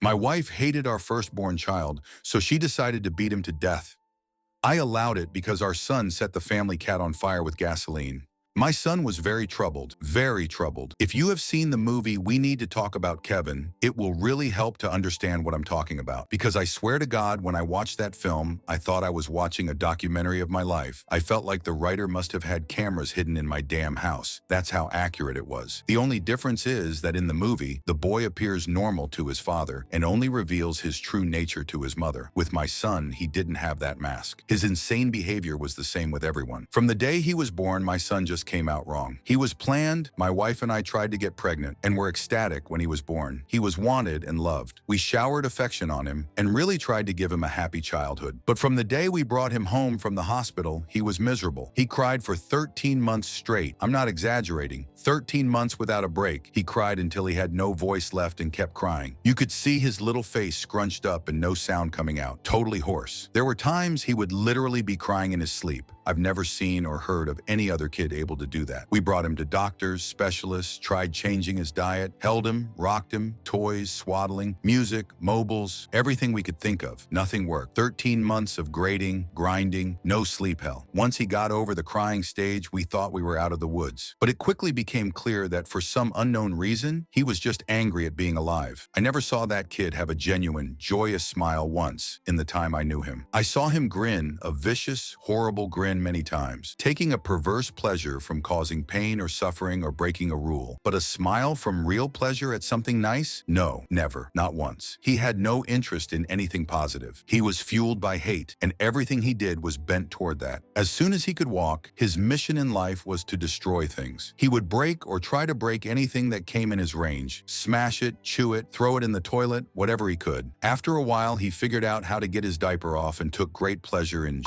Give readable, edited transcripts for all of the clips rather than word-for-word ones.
My wife hated our firstborn child, so she decided to beat him to death. I allowed it because our son set the family cat on fire with gasoline. My son was very troubled, very troubled. If you have seen the movie We Need to Talk About Kevin, it will really help to understand what I'm talking about. Because I swear to God, when I watched that film, I thought I was watching a documentary of my life. I felt like the writer must have had cameras hidden in my damn house. That's how accurate it was. The only difference is that in the movie, the boy appears normal to his father and only reveals his true nature to his mother. With my son, he didn't have that mask. His insane behavior was the same with everyone. From the day he was born, my son just came out wrong. He was planned, my wife and I tried to get pregnant, and were ecstatic when he was born. He was wanted and loved. We showered affection on him and really tried to give him a happy childhood. But from the day we brought him home from the hospital, he was miserable. He cried for 13 months straight. I'm not exaggerating. 13 months without a break. He cried until he had no voice left and kept crying. You could see his little face scrunched up and no sound coming out. Totally hoarse. There were times he would literally be crying in his sleep. I've never seen or heard of any other kid able to do that. We brought him to doctors, specialists, tried changing his diet, held him, rocked him, toys, swaddling, music, mobiles, everything we could think of. Nothing worked. 13 months of grading, grinding, no sleep hell. Once he got over the crying stage, we thought we were out of the woods. But it quickly became clear that for some unknown reason, he was just angry at being alive. I never saw that kid have a genuine, joyous smile once in the time I knew him. I saw him grin, a vicious, horrible grin many times, taking a perverse pleasure from causing pain or suffering or breaking a rule. But a smile from real pleasure at something nice? No, never, not once. He had no interest in anything positive. He was fueled by hate, and everything he did was bent toward that. As soon as he could walk, his mission in life was to destroy things. He would break or try to break anything that came in his range, smash it, chew it, throw it in the toilet, whatever he could. After a while, he figured out how to get his diaper off and took great pleasure in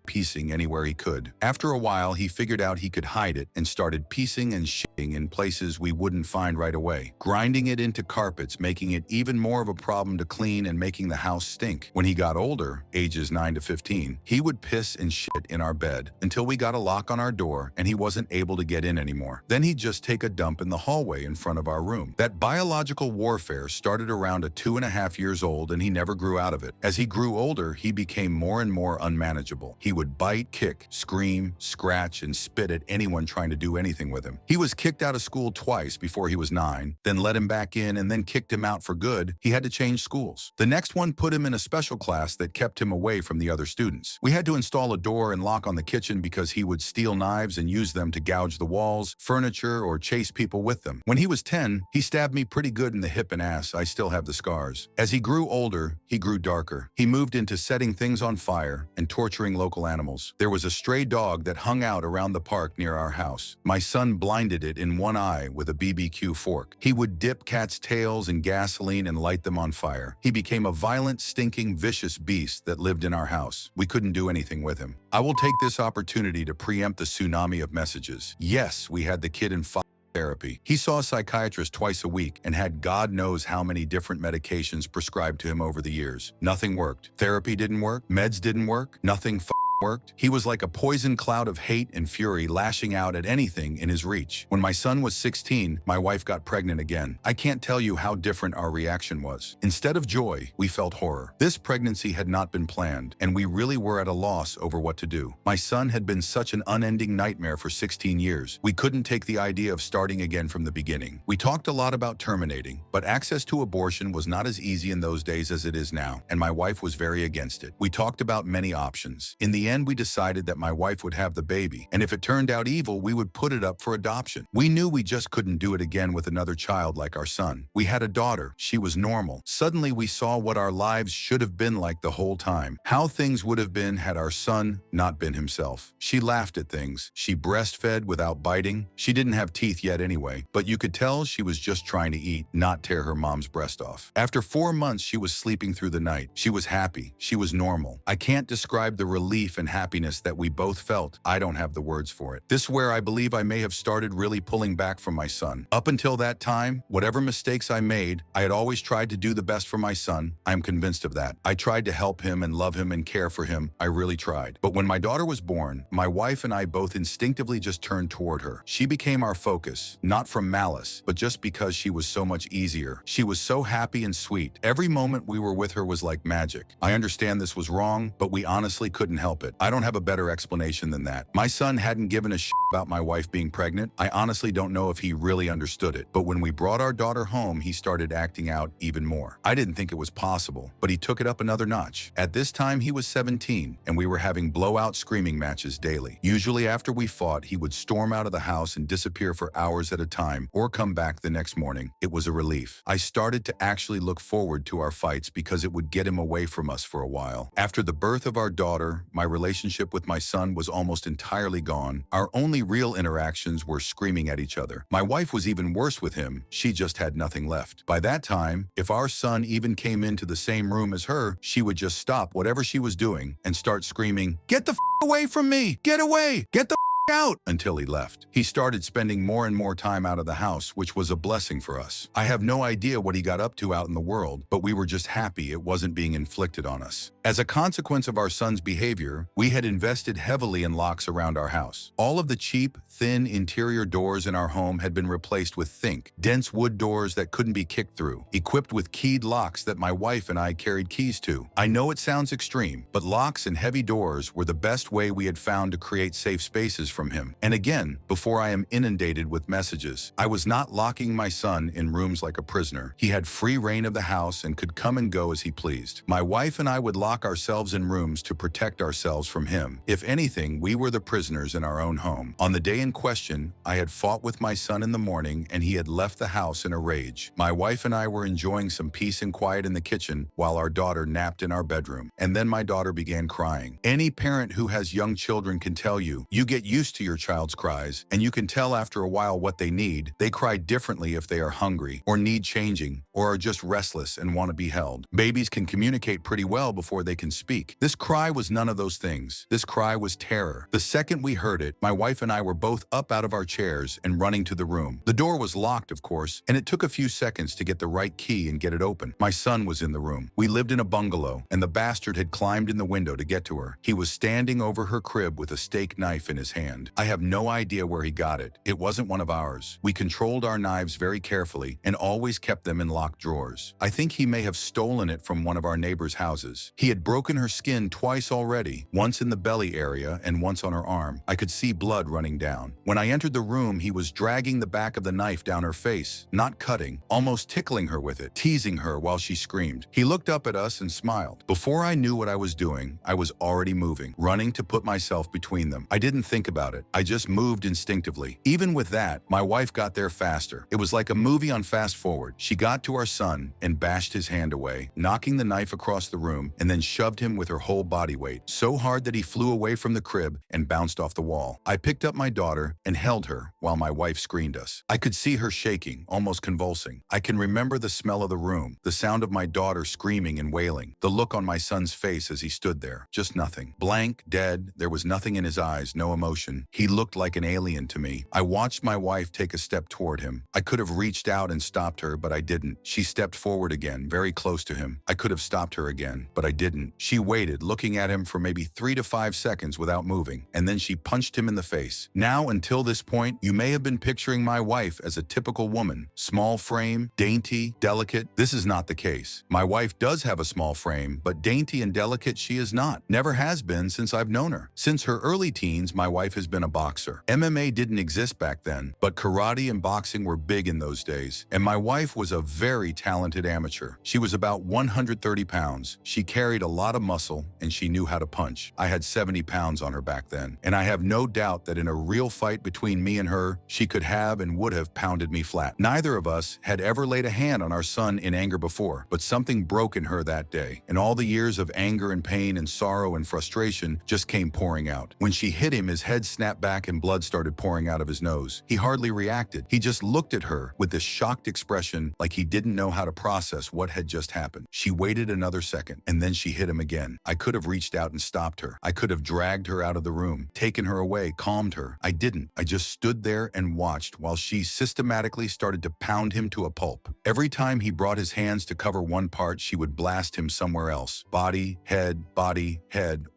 piecing anywhere he could. After a while, he figured out he could hide it and started piecing and shitting in places we wouldn't find right away, grinding it into carpets, making it even more of a problem to clean and making the house stink. When he got older, ages 9 to 15, he would piss and shit in our bed until we got a lock on our door and he wasn't able to get in anymore. Then he'd just take a dump in the hallway in front of our room. That biological warfare started around at 2.5 years old and he never grew out of it. As he grew older, he became more and more unmanageable. He would bite, kick, scream, scratch, and spit at anyone trying to do anything with him. He was kicked out of school twice before he was 9, then let him back in and then kicked him out for good. He had to change schools. The next one put him in a special class that kept him away from the other students. We had to install a door and lock on the kitchen because he would steal knives and use them to gouge the walls, furniture, or chase people with them. When he was 10, he stabbed me pretty good in the hip and ass. I still have the scars. As he grew older, he grew darker. He moved into setting things on fire and torturing local animals. There was a stray dog that hung out around the park near our house. My son blinded it in one eye with a BBQ fork. He would dip cats' tails in gasoline and light them on fire. He became a violent, stinking, vicious beast that lived in our house. We couldn't do anything with him. I will take this opportunity to preempt the tsunami of messages. Yes, we had the kid in therapy. He saw a psychiatrist twice a week and had God knows how many different medications prescribed to him over the years. Nothing worked. Therapy didn't work. Meds didn't work. Nothing worked. He was like a poison cloud of hate and fury lashing out at anything in his reach. When my son was 16, my wife got pregnant again. I can't tell you how different our reaction was. Instead of joy, we felt horror. This pregnancy had not been planned, and we really were at a loss over what to do. My son had been such an unending nightmare for 16 years. We couldn't take the idea of starting again from the beginning. We talked a lot about terminating, but access to abortion was not as easy in those days as it is now, and my wife was very against it. We talked about many options. In the end, we decided that my wife would have the baby, and if it turned out evil, we would put it up for adoption. We knew we just couldn't do it again with another child like our son. We had a daughter. She was normal. Suddenly, we saw what our lives should have been like the whole time. How things would have been had our son not been himself. She laughed at things. She breastfed without biting. She didn't have teeth yet anyway, but you could tell she was just trying to eat, not tear her mom's breast off. After 4 months, she was sleeping through the night. She was happy. She was normal. I can't describe the relief relief and happiness that we both felt. I don't have the words for it. This is where I believe I may have started really pulling back from my son. Up until that time, whatever mistakes I made, I had always tried to do the best for my son. I'm convinced of that. I tried to help him and love him and care for him. I really tried. But when my daughter was born, my wife and I both instinctively just turned toward her. She became our focus, not from malice, but just because she was so much easier. She was so happy and sweet. Every moment we were with her was like magic. I understand this was wrong, but we honestly couldn't help it. I don't have a better explanation than that. My son hadn't given a shit about my wife being pregnant. I honestly don't know if he really understood it. But when we brought our daughter home, he started acting out even more. I didn't think it was possible, but he took it up another notch. At this time, he was 17, and we were having blowout screaming matches daily. Usually after we fought, he would storm out of the house and disappear for hours at a time, or come back the next morning. It was a relief. I started to actually look forward to our fights because it would get him away from us for a while. After the birth of our daughter, my relationship with my son was almost entirely gone. Our only real interactions were screaming at each other. My wife was even worse with him. She just had nothing left. By that time, if our son even came into the same room as her, she would just stop whatever she was doing and start screaming, "Get the f away from me! Get away! Get the f out!" until he left. He started spending more and more time out of the house, which was a blessing for us. I have no idea what he got up to out in the world, but we were just happy it wasn't being inflicted on us. As a consequence of our son's behavior, we had invested heavily in locks around our house. All of the cheap, thin interior doors in our home had been replaced with thick, dense wood doors that couldn't be kicked through, equipped with keyed locks that my wife and I carried keys to. I know it sounds extreme, but locks and heavy doors were the best way we had found to create safe spaces from him. And again, before I am inundated with messages, I was not locking my son in rooms like a prisoner. He had free reign of the house and could come and go as he pleased. My wife and I would lock ourselves in rooms to protect ourselves from him. If anything, we were the prisoners in our own home. On the day in question, I had fought with my son in the morning and he had left the house in a rage. My wife and I were enjoying some peace and quiet in the kitchen while our daughter napped in our bedroom. And then my daughter began crying. Any parent who has young children can tell you, you get used to your child's cries, and you can tell after a while what they need. They cry differently if they are hungry, or need changing, or are just restless and want to be held. Babies can communicate pretty well before they can speak. This cry was none of those things. This cry was terror. The second we heard it, my wife and I were both up out of our chairs and running to the room. The door was locked, of course, and it took a few seconds to get the right key and get it open. My son was in the room. We lived in a bungalow, and the bastard had climbed in the window to get to her. He was standing over her crib with a steak knife in his hand. I have no idea where he got it. It wasn't one of ours. We controlled our knives very carefully and always kept them in locked drawers. I think he may have stolen it from one of our neighbors' houses. He had broken her skin twice already, once in the belly area and once on her arm. I could see blood running down. When I entered the room, he was dragging the back of the knife down her face, not cutting, almost tickling her with it, teasing her while she screamed. He looked up at us and smiled. Before I knew what I was doing, I was already moving, running to put myself between them. I didn't think about it. I just moved instinctively. Even with that, my wife got there faster. It was like a movie on fast forward. She got to our son and bashed his hand away, knocking the knife across the room, and then shoved him with her whole body weight, so hard that he flew away from the crib and bounced off the wall. I picked up my daughter and held her while my wife screened us. I could see her shaking, almost convulsing. I can remember the smell of the room, the sound of my daughter screaming and wailing, the look on my son's face as he stood there. Just nothing. Blank, dead. There was nothing in his eyes, no emotion. He looked like an alien to me. I watched my wife take a step toward him. I could have reached out and stopped her, but I didn't. She stepped forward again, very close to him. I could have stopped her again, but I didn't. She waited, looking at him for maybe 3 to 5 seconds without moving, and then she punched him in the face. Now, until this point, you may have been picturing my wife as a typical woman. Small frame, dainty, delicate. This is not the case. My wife does have a small frame, but dainty and delicate she is not. Never has been since I've known her. Since her early teens, my wife has been a boxer. MMA didn't exist back then, but karate and boxing were big in those days, and my wife was a very talented amateur. She was about 130 pounds. She carried a lot of muscle, and she knew how to punch. I had 70 pounds on her back then, and I have no doubt that in a real fight between me and her, she could have and would have pounded me flat. Neither of us had ever laid a hand on our son in anger before, but something broke in her that day, and all the years of anger and pain and sorrow and frustration just came pouring out. When she hit him, his head snapped back and blood started pouring out of his nose. He hardly reacted. He just looked at her with this shocked expression like he didn't know how to process what had just happened. She waited another second, and then she hit him again. I could have reached out and stopped her. I could have dragged her out of the room, taken her away, calmed her. I didn't. I just stood there and watched while she systematically started to pound him to a pulp. Every time he brought his hands to cover one part, she would blast him somewhere else. Body, head,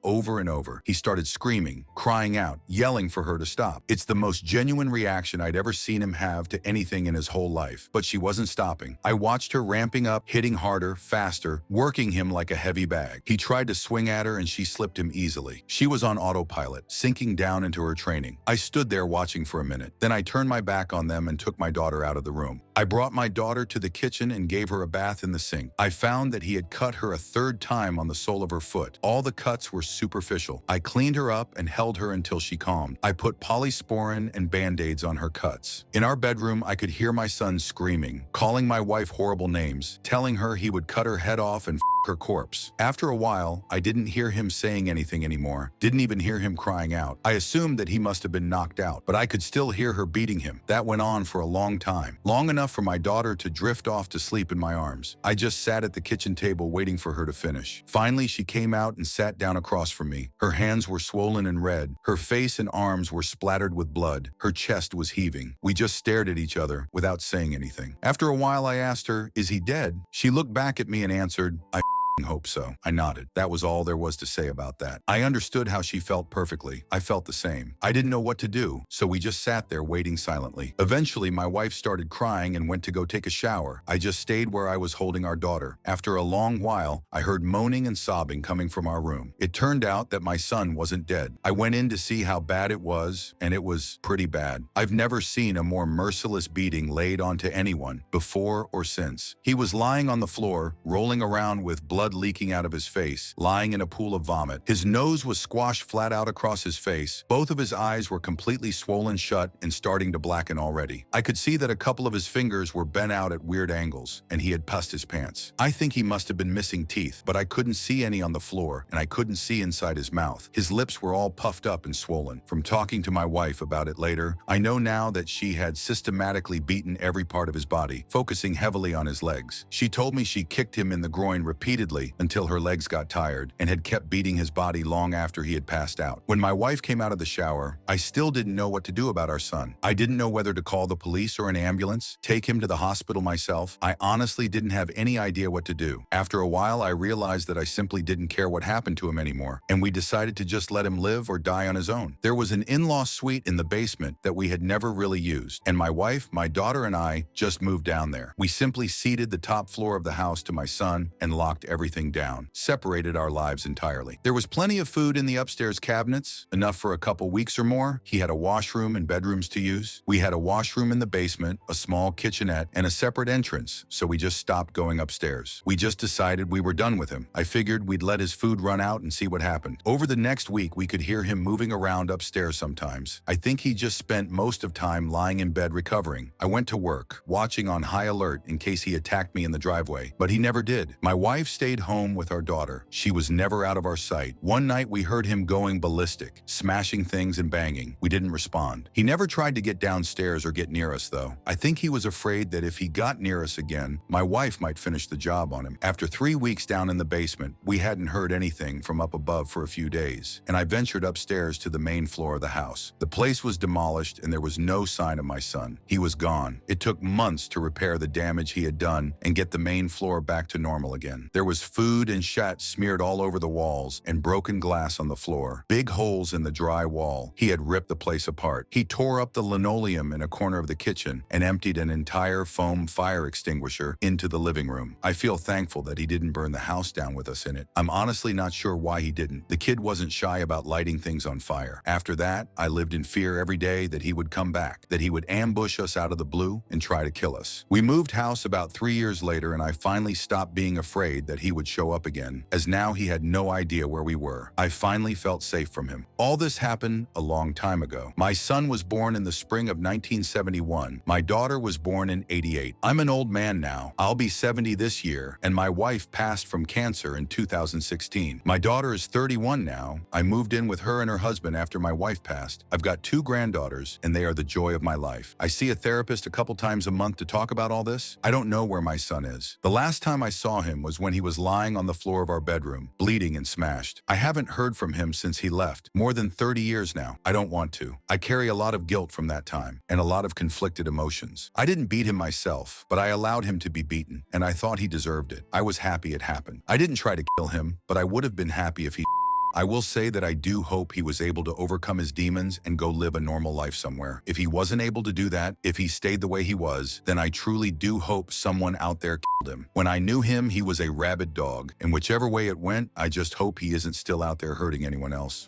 over and over. He started screaming, crying out, yelling for her to stop. It's the most genuine reaction I'd ever seen him have to anything in his whole life. But she wasn't stopping. I watched her ramping up, hitting harder, faster, working him like a heavy bag. He tried to swing at her and she slipped him easily. She was on autopilot, sinking down into her training. I stood there watching for a minute. Then I turned my back on them and took my daughter out of the room. I brought my daughter to the kitchen and gave her a bath in the sink. I found that he had cut her a third time on the sole of her foot. All the cuts were superficial. I cleaned her up and held her until she calmed. I put polysporin and band-aids on her cuts. In our bedroom, I could hear my son screaming, calling my wife horrible names, telling her he would cut her head off and her corpse. After a while, I didn't hear him saying anything anymore, didn't even hear him crying out. I assumed that he must have been knocked out, but I could still hear her beating him. That went on for a long time, long enough for my daughter to drift off to sleep in my arms. I just sat at the kitchen table waiting for her to finish. Finally, she came out and sat down across from me. Her hands were swollen and red. Her face and arms were splattered with blood. Her chest was heaving. We just stared at each other without saying anything. After a while, I asked her, "Is he dead?" She looked back at me and answered, "I hope so." I nodded. That was all there was to say about that. I understood how she felt perfectly. I felt the same. I didn't know what to do, so we just sat there waiting silently. Eventually, my wife started crying and went to go take a shower. I just stayed where I was holding our daughter. After a long while, I heard moaning and sobbing coming from our room. It turned out that my son wasn't dead. I went in to see how bad it was, and it was pretty bad. I've never seen a more merciless beating laid onto anyone, before or since. He was lying on the floor, rolling around with blood leaking out of his face, lying in a pool of vomit. His nose was squashed flat out across his face. Both of his eyes were completely swollen shut and starting to blacken already. I could see that a couple of his fingers were bent out at weird angles, and he had pussed his pants. I think he must have been missing teeth, but I couldn't see any on the floor, and I couldn't see inside his mouth. His lips were all puffed up and swollen. From talking to my wife about it later, I know now that she had systematically beaten every part of his body, focusing heavily on his legs. She told me she kicked him in the groin repeatedly until her legs got tired and had kept beating his body long after he had passed out. When my wife came out of the shower, I still didn't know what to do about our son. I didn't know whether to call the police or an ambulance, take him to the hospital myself. I honestly didn't have any idea what to do. After a while, I realized that I simply didn't care what happened to him anymore, and we decided to just let him live or die on his own. There was an in-law suite in the basement that we had never really used, and my wife, my daughter, and I just moved down there. We simply ceded the top floor of the house to my son and locked everything down, separated our lives entirely. There was plenty of food in the upstairs cabinets, enough for a couple weeks or more. He had a washroom and bedrooms to use. We had a washroom in the basement, a small kitchenette, and a separate entrance, so we just stopped going upstairs. We just decided we were done with him. I figured we'd let his food run out and see what happened. Over the next week, we could hear him moving around upstairs sometimes. I think he just spent most of time lying in bed recovering. I went to work, watching on high alert in case he attacked me in the driveway, but he never did. My wife stayed home with our daughter. She was never out of our sight. One night we heard him going ballistic, smashing things and banging. We didn't respond. He never tried to get downstairs or get near us though. I think he was afraid that if he got near us again, my wife might finish the job on him. After 3 weeks down in the basement, we hadn't heard anything from up above for a few days, and I ventured upstairs to the main floor of the house. The place was demolished and there was no sign of my son. He was gone. It took months to repair the damage he had done and get the main floor back to normal again. There was food and shat smeared all over the walls and broken glass on the floor, big holes in the dry wall. He had ripped the place apart. He tore up the linoleum in a corner of the kitchen and emptied an entire foam fire extinguisher into the living room. I feel thankful that he didn't burn the house down with us in it. I'm honestly not sure why he didn't. The kid wasn't shy about lighting things on fire. After that, I lived in fear every day that he would come back, that he would ambush us out of the blue and try to kill us. We moved house about 3 years later, and I finally stopped being afraid that he he would show up again, as now he had no idea where we were. I finally felt safe from him. All this happened a long time ago. My son was born in the spring of 1971. My daughter was born in '88. I'm an old man now. I'll be 70 this year, and my wife passed from cancer in 2016. My daughter is 31 now. I moved in with her and her husband after my wife passed. I've got 2 granddaughters, and they are the joy of my life. I see a therapist a couple times a month to talk about all this. I don't know where my son is. The last time I saw him was when he was lying on the floor of our bedroom, bleeding and smashed. I haven't heard from him since he left. More than 30 years now. I don't want to. I carry a lot of guilt from that time, and a lot of conflicted emotions. I didn't beat him myself, but I allowed him to be beaten, and I thought he deserved it. I was happy it happened. I didn't try to kill him, but I would have been happy if he I will say that I do hope he was able to overcome his demons and go live a normal life somewhere. If he wasn't able to do that, if he stayed the way he was, then I truly do hope someone out there killed him. When I knew him, he was a rabid dog, and whichever way it went, I just hope he isn't still out there hurting anyone else.